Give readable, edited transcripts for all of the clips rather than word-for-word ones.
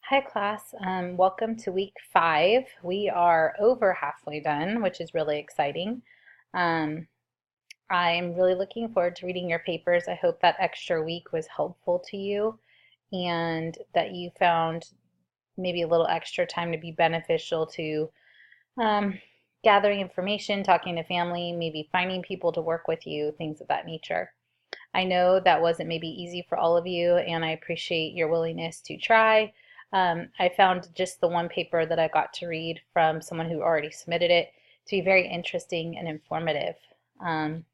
Hi class, welcome to week 5. We are over halfway done, which is really exciting. Um, I'm really looking forward to reading your papers. I hope that extra week was helpful to you and that you found maybe a little extra time to be beneficial to um, gathering information, talking to family, maybe finding people to work with you, things of that nature. I know that wasn't maybe easy for all of you, and I appreciate your willingness to try. I found just the one paper that I got to read from someone who already submitted it to be very interesting and informative. Um,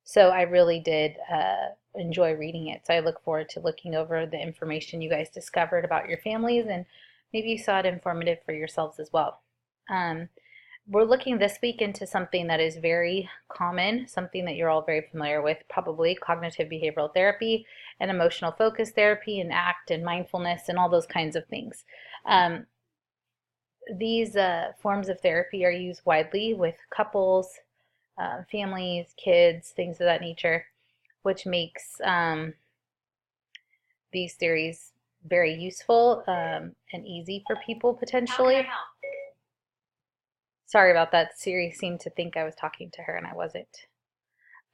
so I really did enjoy reading it. So I look forward to looking over the information you guys discovered about your families, and maybe you saw it informative for yourselves as well. Um, we're looking this week into something that is very common, something that you're all very familiar with, probably cognitive behavioral therapy and emotional focus therapy and ACT and mindfulness and all those kinds of things. Um, these forms of therapy are used widely with couples, families, kids, things of that nature, which makes these theories very useful and easy for people potentially. Sorry about that. Siri seemed to think I was talking to her and I wasn't.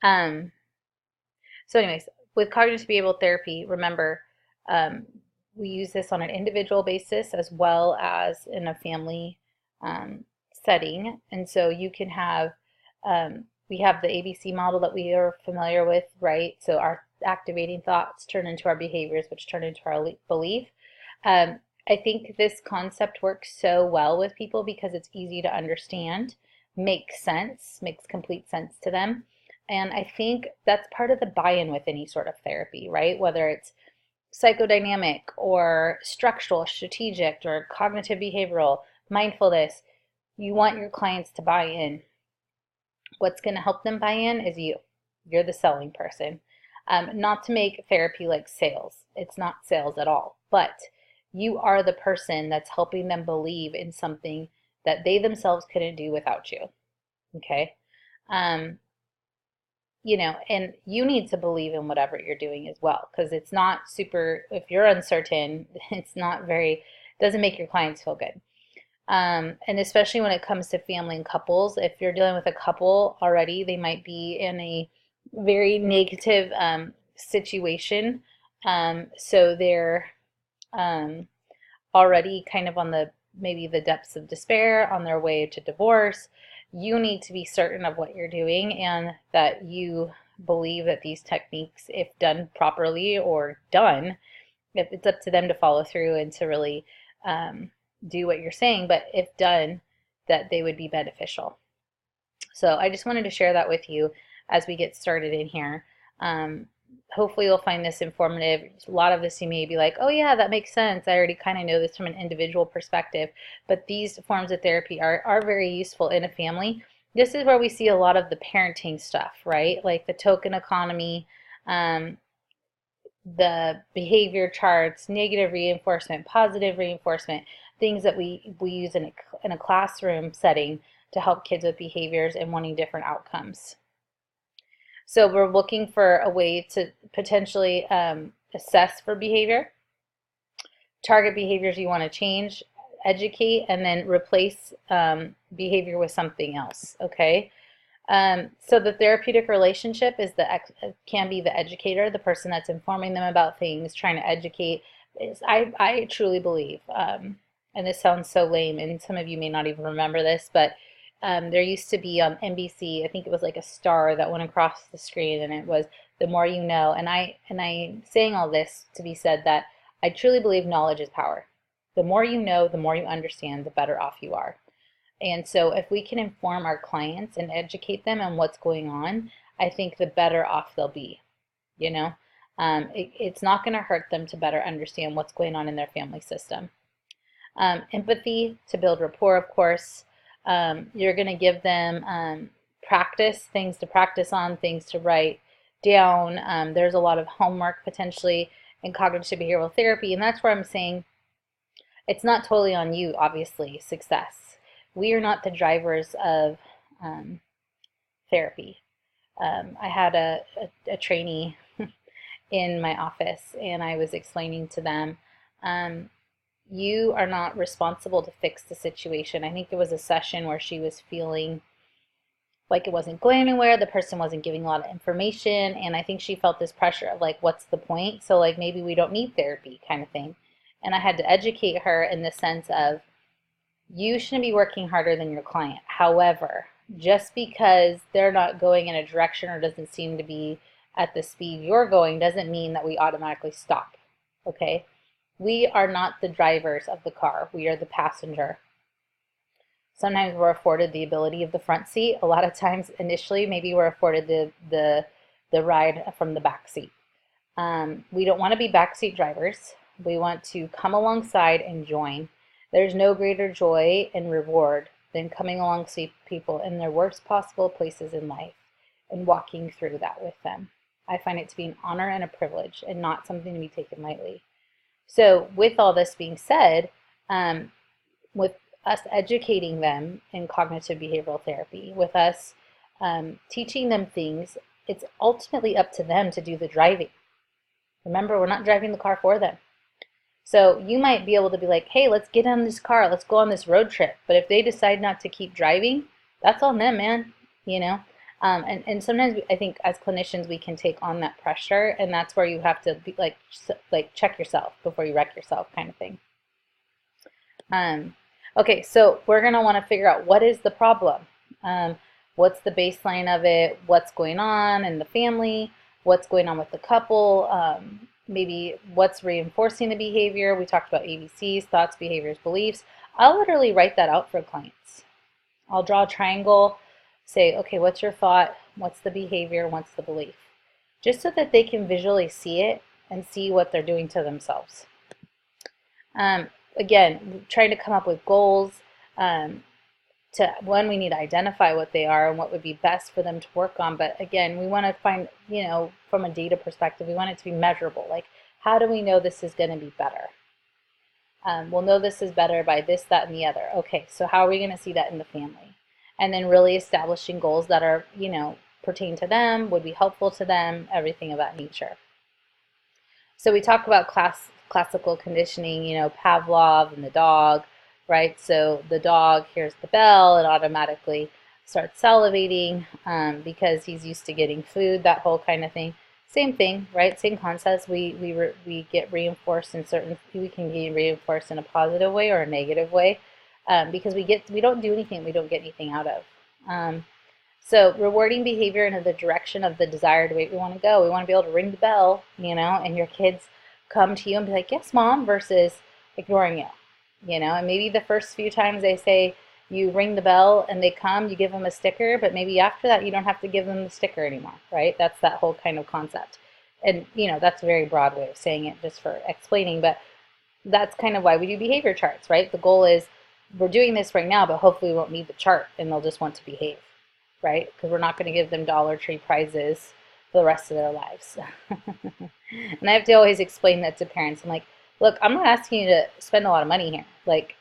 Um, so anyways, with cognitive behavioral therapy, remember, um, we use this on an individual basis as well as in a family setting. And so you can have, we have the ABC model that we are familiar with, right? So our activating thoughts turn into our behaviors, which turn into our belief. I think this concept works so well with people because it's easy to understand, makes sense, makes complete sense to them. And I think that's part of the buy-in with any sort of therapy, right? Whether it's psychodynamic or structural, strategic, or cognitive behavioral, mindfulness, you want your clients to buy in. What's going to help them buy in is you. You're the selling person. Not to make therapy like sales. It's not sales at all. But you are the person that's helping them believe in something that they themselves couldn't do without you. Okay? Um, and you need to believe in whatever you're doing as well, because it's not super, if you're uncertain, it's not very, doesn't make your clients feel good. And especially when it comes to family and couples, if you're dealing with a couple already, they might be in a very negative situation. So they're um, already kind of on the maybe the depths of despair, on their way to divorce. You need to be certain of what you're doing and that you believe that these techniques, if done properly or done, if it's up to them to follow through and to really do what you're saying, but if done, that they would be beneficial. So I just wanted to share that with you as we get started in here. Um, Hopefully you'll find this informative. A lot of this you may be like, oh yeah, that makes sense. I already kind of know this from an individual perspective. But these forms of therapy are very useful in a family. This is where we see a lot of the parenting stuff, right? Like the token economy, um, the behavior charts, negative reinforcement, positive reinforcement, things that we use in a classroom setting to help kids with behaviors and wanting different outcomes. So we're looking for a way to potentially assess for behavior, target behaviors you want to change, educate, and then replace behavior with something else. Okay. So the therapeutic relationship is can be the educator, the person that's informing them about things, trying to educate. I truly believe, and this sounds so lame, and some of you may not even remember this, but there used to be on NBC, I think it was like a star that went across the screen, and it was the more you know. And I saying all this to be said that I truly believe knowledge is power. The more you know, the more you understand, the better off you are. And so if we can inform our clients and educate them on what's going on, I think the better off they'll be, you know? It's not going to hurt them to better understand what's going on in their family system. Empathy to build rapport, of course. You're going to give them practice, things to practice on, things to write down. There's a lot of homework potentially in cognitive behavioral therapy, and that's where I'm saying it's not totally on you, obviously, success. We are not the drivers of um, therapy. I had a trainee in my office, and I was explaining to them Um, you are not responsible to fix the situation. I think there was a session where she was feeling like it wasn't going anywhere, the person wasn't giving a lot of information, and I think she felt this pressure of like, what's the point? So like maybe we don't need therapy kind of thing. And I had to educate her in the sense of you shouldn't be working harder than your client. However, just because they're not going in a direction or doesn't seem to be at the speed you're going doesn't mean that we automatically stop. Okay? We are not the drivers of the car. We are the passenger. Sometimes we're afforded the ability of the front seat. A lot of times, initially, maybe we're afforded the ride from the back seat. We don't want to be backseat drivers. We want to come alongside and join. There's no greater joy and reward than coming alongside people in their worst possible places in life and walking through that with them. I find it to be an honor and a privilege and not something to be taken lightly. So, with all this being said, with us educating them in cognitive behavioral therapy, with us teaching them things, it's ultimately up to them to do the driving. Remember, we're not driving the car for them. So you might be able to be like, hey, let's get on this car, let's go on this road trip. But if they decide not to keep driving, that's on them, man. You know? And sometimes I think as clinicians we can take on that pressure, and that's where you have to be like check yourself before you wreck yourself, kind of thing. Okay, so we're gonna want to figure out what is the problem. What's the baseline of it? What's going on in the family? What's going on with the couple? Maybe what's reinforcing the behavior. We talked about ABCs, thoughts, behaviors, beliefs. I'll literally write that out for clients. I'll draw a triangle, say, okay, what's your thought? What's the behavior? What's the belief? Just so that they can visually see it and see what they're doing to themselves. Again, trying to come up with goals. We need to identify what they are and what would be best for them to work on. But again, we want to find, from a data perspective, we want it to be measurable. Like, how do we know this is going to be better? We'll know this is better by this, that, and the other. Okay, so how are we going to see that in the family? And then really establishing goals that are, pertain to them, would be helpful to them, everything of that nature. So we talk about classical conditioning, Pavlov and the dog, right? So the dog hears the bell and automatically starts salivating because he's used to getting food, that whole kind of thing. Same thing, right? Same concepts. We get reinforced we can get reinforced in a positive way or a negative way because we don't do anything we don't get anything out of. So rewarding behavior in the direction of the desired way we want to go. We want to be able to ring the bell, and your kids come to you and be like, yes, mom, versus ignoring you. And maybe the first few times they say you ring the bell and they come, you give them a sticker, but maybe after that you don't have to give them the sticker anymore, right? That's that whole kind of concept. And, that's a very broad way of saying it just for explaining, but that's kind of why we do behavior charts, right? The goal is we're doing this right now, but hopefully we won't need the chart and they'll just want to behave, right? Because we're not going to give them Dollar Tree prizes for the rest of their lives. And I have to always explain that to parents. I'm like, look, I'm not asking you to spend a lot of money here. Like,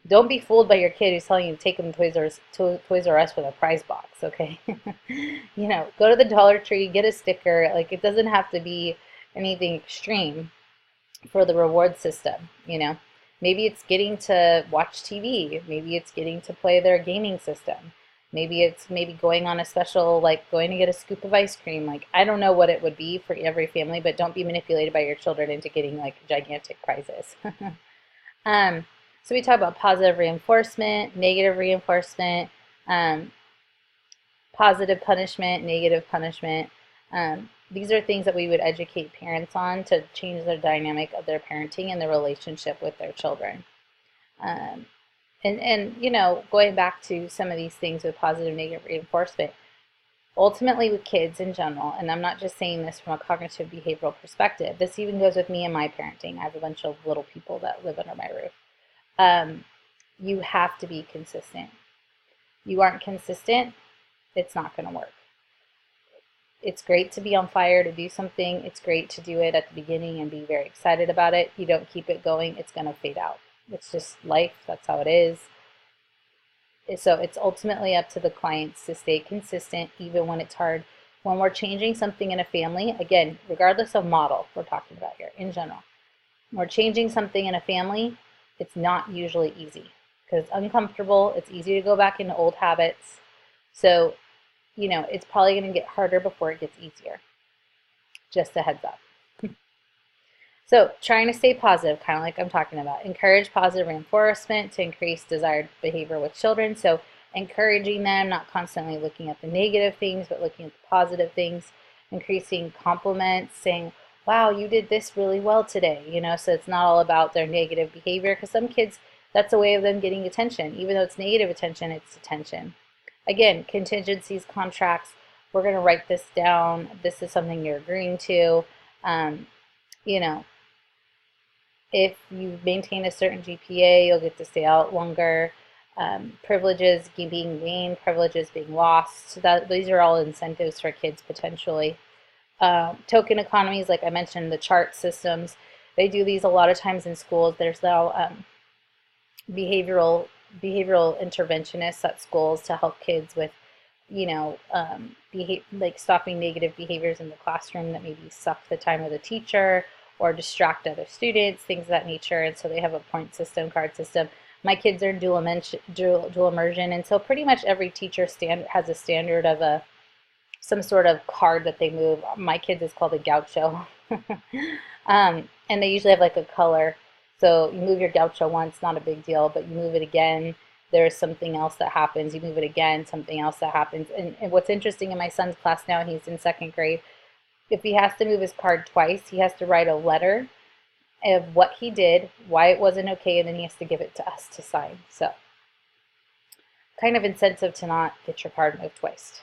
don't be fooled by your kid who's telling you to take them to Toys R Us with a prize box, okay? Go to the Dollar Tree, get a sticker. Like, it doesn't have to be anything extreme for the reward system, Maybe it's getting to watch TV. Maybe it's getting to play their gaming system. Maybe it's going on a special, like going to get a scoop of ice cream. Like, I don't know what it would be for every family, but don't be manipulated by your children into getting like gigantic prizes. So we talk about positive reinforcement, negative reinforcement, positive punishment, negative punishment. These are things that we would educate parents on to change the dynamic of their parenting and their relationship with their children. And going back to some of these things with positive negative reinforcement, ultimately with kids in general, and I'm not just saying this from a cognitive behavioral perspective, this even goes with me and my parenting. I have a bunch of little people that live under my roof. You have to be consistent. You aren't consistent, it's not going to work. It's great to be on fire to do something. It's great to do it at the beginning and be very excited about it. You don't keep it going, it's going to fade out. It's just life. That's how it is. So it's ultimately up to the clients to stay consistent even when it's hard. When we're changing something in a family, again, regardless of model we're talking about here in general, or changing something in a family, it's not usually easy because it's uncomfortable. It's easy to go back into old habits. So, it's probably going to get harder before it gets easier. Just a heads up. So, trying to stay positive, kind of like I'm talking about. Encourage positive reinforcement to increase desired behavior with children. So, encouraging them, not constantly looking at the negative things, but looking at the positive things. Increasing compliments, saying, wow, you did this really well today. So it's not all about their negative behavior, because some kids, that's a way of them getting attention. Even though it's negative attention, it's attention. Again, contingencies, contracts, we're going to write this down. This is something you're agreeing to. You know, if you maintain a certain GPA, you'll get to stay out longer. Privileges being gained, privileges being lost. So these are all incentives for kids potentially. Token economies, like I mentioned, the chart systems. They do these a lot of times in schools. There's now behavioral interventionists at schools to help kids with, like stopping negative behaviors in the classroom that maybe suck the time of the teacher or distract other students, things of that nature. And so they have a point system, card system. My kids are in dual immersion, and so pretty much every teacher has a standard of some sort of card that they move. My kids is called a gaucho. And they usually have like a color. So you move your gaucho once, not a big deal, but you move it again, there's something else that happens. You move it again, something else that happens. And what's interesting in my son's class now, he's in second grade, if he has to move his card twice, he has to write a letter of what he did, why it wasn't okay, and then he has to give it to us to sign. So kind of incentive to not get your card moved twice,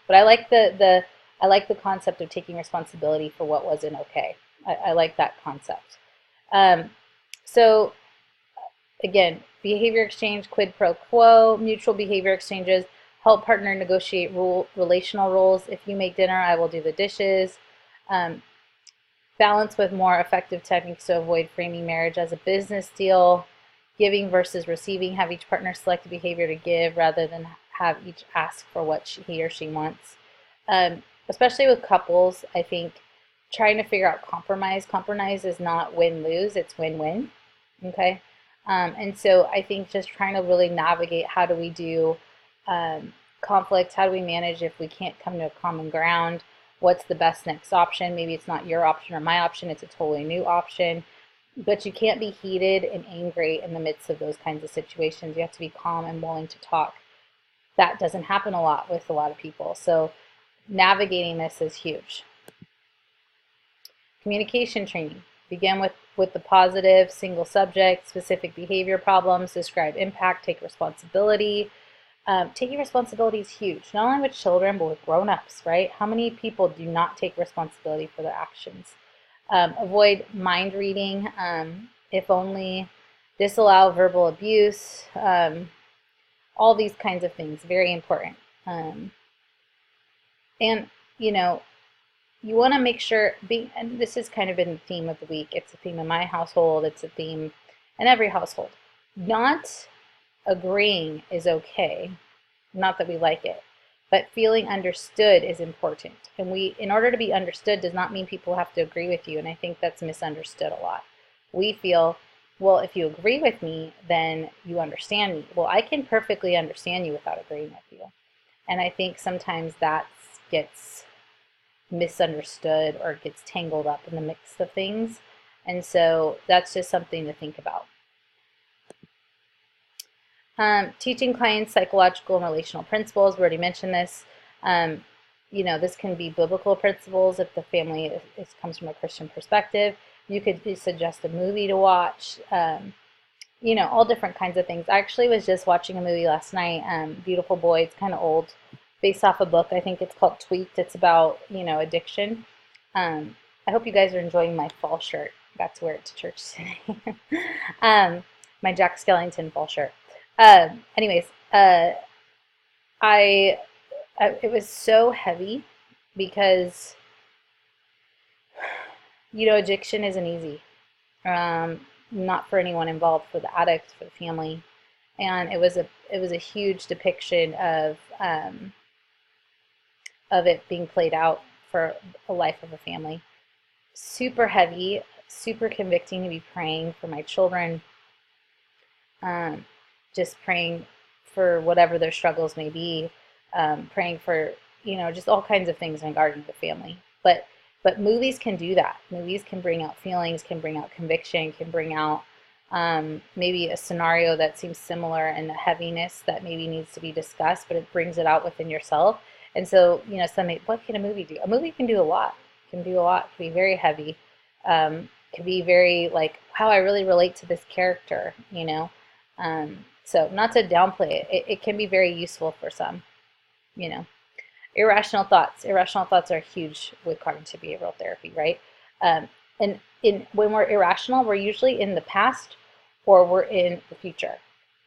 But I like the concept of taking responsibility for what wasn't okay. I like that concept. So again, behavior exchange, quid pro quo, mutual behavior exchanges, help partner negotiate relational roles. If you make dinner, I will do the dishes. Balance with more effective techniques to avoid framing marriage as a business deal. Giving versus receiving. Have each partner select a behavior to give rather than have each ask for what he or she wants. Especially with couples, I think trying to figure out compromise. Compromise is not win-lose, it's win-win. Okay? And so I think just trying to really navigate how do we do conflict, how do we manage if we can't come to a common ground, what's the best next option. Maybe it's not your option or my option, it's a totally new option. But you can't be heated and angry in the midst of those kinds of situations. You have to be calm and willing to talk. That doesn't happen a lot with a lot of people. So navigating this is huge. Communication training. Begin with the positive, single subject, specific behavior problems, describe impact, take responsibility. Taking responsibility is huge, not only with children, but with grown-ups, right? How many people do not take responsibility for their actions? Avoid mind reading, if only, disallow verbal abuse, all these kinds of things, very important. And, you want to make sure, and this has kind of been the theme of the week, it's a theme in my household, it's a theme in every household. Not agreeing is okay, not that we like it, but feeling understood is important. And in order to be understood does not mean people have to agree with you, and I think that's misunderstood a lot. We feel, well, if you agree with me, then you understand me. Well, I can perfectly understand you without agreeing with you. And I think sometimes that gets misunderstood or gets tangled up in the mix of things. And so that's just something to think about. Teaching clients psychological and relational principles. We already mentioned this. This can be biblical principles if the family comes from a Christian perspective. You could suggest a movie to watch. All different kinds of things. I actually was just watching a movie last night, Beautiful Boy. It's kind of old, based off a book. I think it's called Tweaked. It's about, addiction. I hope you guys are enjoying my fall shirt. I got to wear it to church today. My Jack Skellington fall shirt. Anyways, it was so heavy because, addiction isn't easy. Not for anyone involved, for the addict, for the family. And it was a huge depiction of it being played out for the life of a family. Super heavy, super convicting to be praying for my children, um, just praying for whatever their struggles may be, praying for, just all kinds of things regarding the family. But movies can do that. Movies can bring out feelings, can bring out conviction, can bring out maybe a scenario that seems similar and the heaviness that maybe needs to be discussed, but it brings it out within yourself. And so, what can a movie do? A movie can do a lot. Can do a lot. Can be very heavy. Can be very like, how I really relate to this character. So not to downplay it, it can be very useful for some, you know. Irrational thoughts. Irrational thoughts are huge with cognitive behavioral therapy, right? And when we're irrational, we're usually in the past or we're in the future.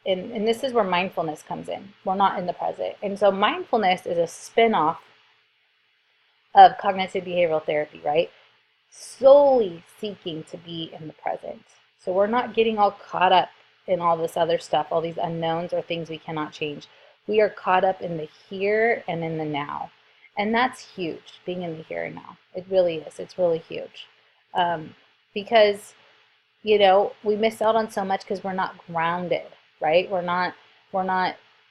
And this is where mindfulness comes in. We're not in the present. And so mindfulness is a spin-off of cognitive behavioral therapy, right? Solely seeking to be in the present. So we're not getting all caught up in all this other stuff, all these unknowns or things we cannot change. We are caught up in the here and in the now. And that's huge, being in the here and now. It really is. It's really huge. Because, we miss out on so much because we're not grounded, right? We're not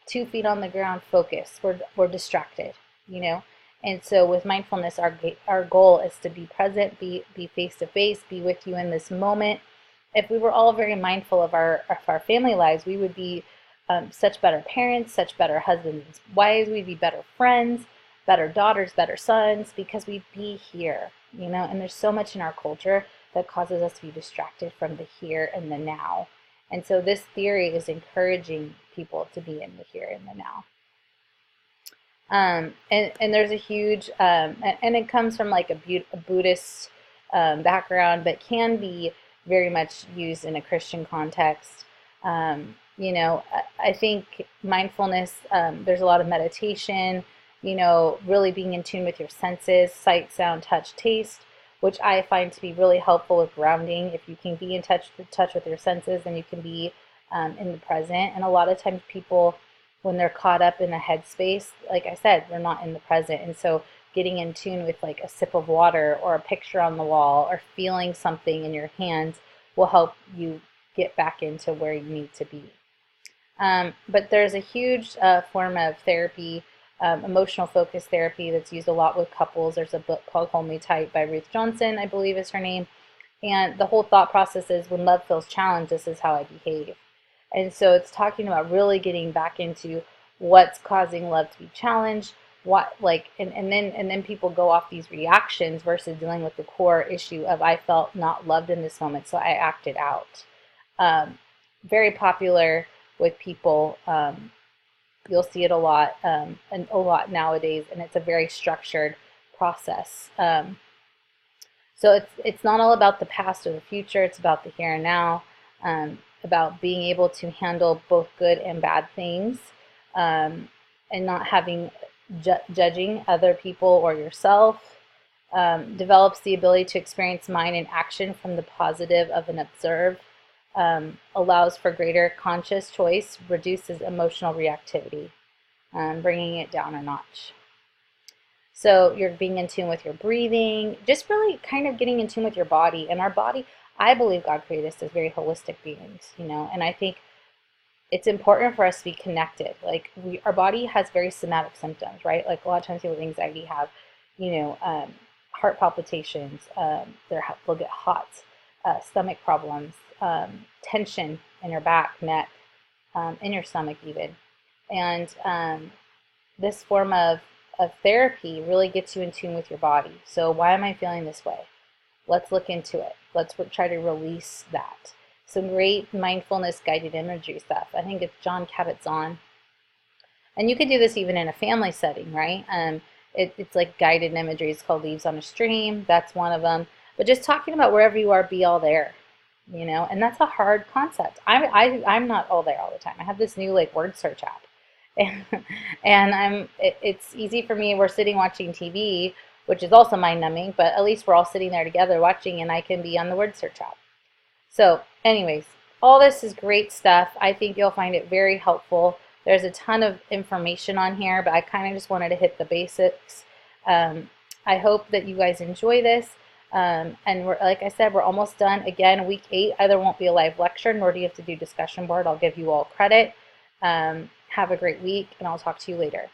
2 feet on the ground focused. We're distracted, And so with mindfulness, our goal is to be present, be face to face, be with you in this moment. If we were all very mindful of our family lives, we would be such better parents, such better husbands and wives. We'd be better friends, better daughters, better sons, because we'd be here, And there's so much in our culture that causes us to be distracted from the here and the now. And so this theory is encouraging people to be in the here and the now. And there's a huge, and it comes from like a Buddhist background, but can be very much used in a Christian context. I think mindfulness, there's a lot of meditation, really being in tune with your senses, sight, sound, touch, taste, which I find to be really helpful with grounding. If you can be in touch with your senses, then you can be in the present. And a lot of times people, when they're caught up in a headspace, like I said, they're not in the present. And so getting in tune with like a sip of water or a picture on the wall or feeling something in your hands will help you get back into where you need to be. But there's a huge form of therapy, emotional focus therapy, that's used a lot with couples. There's a book called Hold Me Tight by Ruth Johnson, I believe is her name. And the whole thought process is, when love feels challenged, this is how I behave. And so it's talking about really getting back into what's causing love to be challenged, and then people go off these reactions versus dealing with the core issue of, I felt not loved in this moment, so I acted out. Very popular with people. You'll see it a lot, and a lot nowadays, and it's a very structured process. So it's not all about the past or the future. It's about the here and now. About being able to handle both good and bad things, and not having judging other people or yourself. Develops the ability to experience mind and action from the positive of an observe. Allows for greater conscious choice, reduces emotional reactivity, bringing it down a notch. So you're being in tune with your breathing, just really kind of getting in tune with your body. And our body, I believe God created us as very holistic beings, and I think it's important for us to be connected. Like our body has very somatic symptoms, right? Like a lot of times people with anxiety have, heart palpitations, they'll get hot, stomach problems, tension in your back, neck, in your stomach even. And this form of therapy really gets you in tune with your body. So why am I feeling this way? Let's look into it. Let's try to release that. Some great mindfulness guided imagery stuff. I think it's Jon Kabat-Zinn. And you could do this even in a family setting, right? It's like guided imagery. It's called Leaves on a Stream. That's one of them. But just talking about wherever you are, be all there, and that's a hard concept. I'm not all there all the time. I have this new like word search app. And it's easy for me. We're sitting watching TV, which is also mind numbing, but at least we're all sitting there together watching, and I can be on the word search app. So anyways, all this is great stuff. I think you'll find it very helpful. There's a ton of information on here, but I kind of just wanted to hit the basics. I hope that you guys enjoy this. And we're, like I said, we're almost done. Again, week 8 either won't be a live lecture, nor do you have to do discussion board. I'll give you all credit. Have a great week, and I'll talk to you later.